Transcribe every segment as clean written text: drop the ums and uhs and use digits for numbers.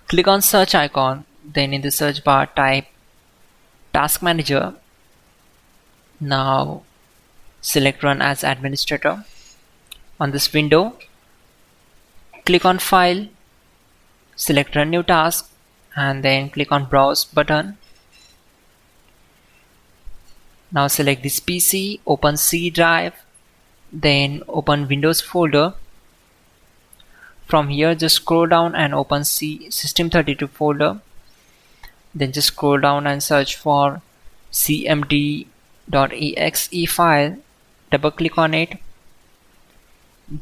Click on search icon, then in the search bar type Task Manager. Now select Run as Administrator. On this window, click on File, select Run New Task, and then click on Browse button. Now select this PC, open C drive, then open Windows folder. From here just scroll down and open C System32 folder. Then just scroll down and search for cmd.exe file. Double click on it.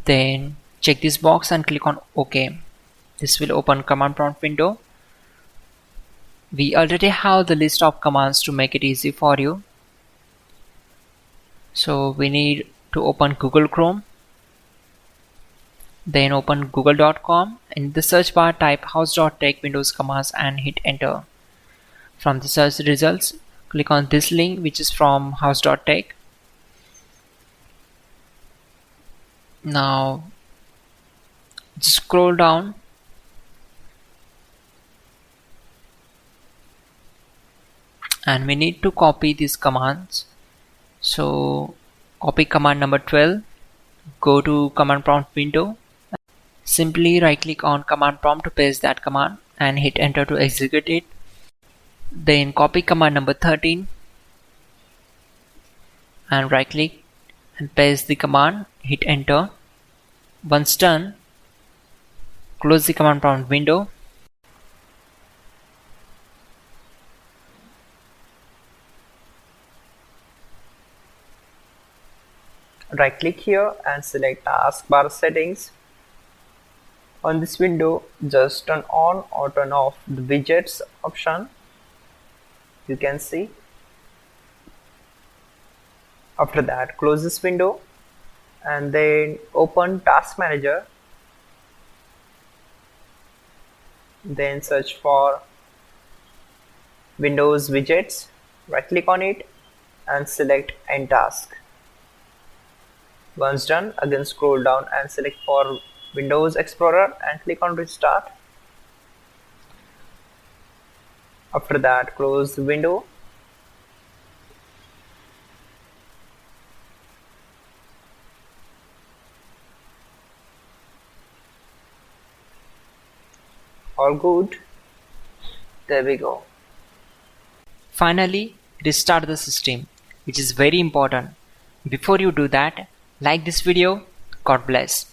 Then check this box and click on OK. This will open command prompt window. We already have the list of commands to make it easy for you. So we need to open Google Chrome. Then open google.com. In the search bar type hows.tech Windows commands and hit enter. From the search results, click on this link which is from hows.tech. Now just scroll down and we need to copy these commands. So copy command number 12, go to command prompt window. Simply right click on command prompt to paste that command and hit enter to execute it. Then copy command number 13 and right click and paste the command, hit enter. Once done, close the command prompt window. Right click here and select taskbar settings. On this window, just turn on or turn off the widgets option. You can see. After that, close this window and then open Task Manager. Then search for Windows Widgets. Right click on it and select End Task. Once done, again scroll down and select for Windows Explorer and click on Restart. After that, close the window. All good. There we go. Finally, restart the system, which is very important. Before you do that, like this video. God bless.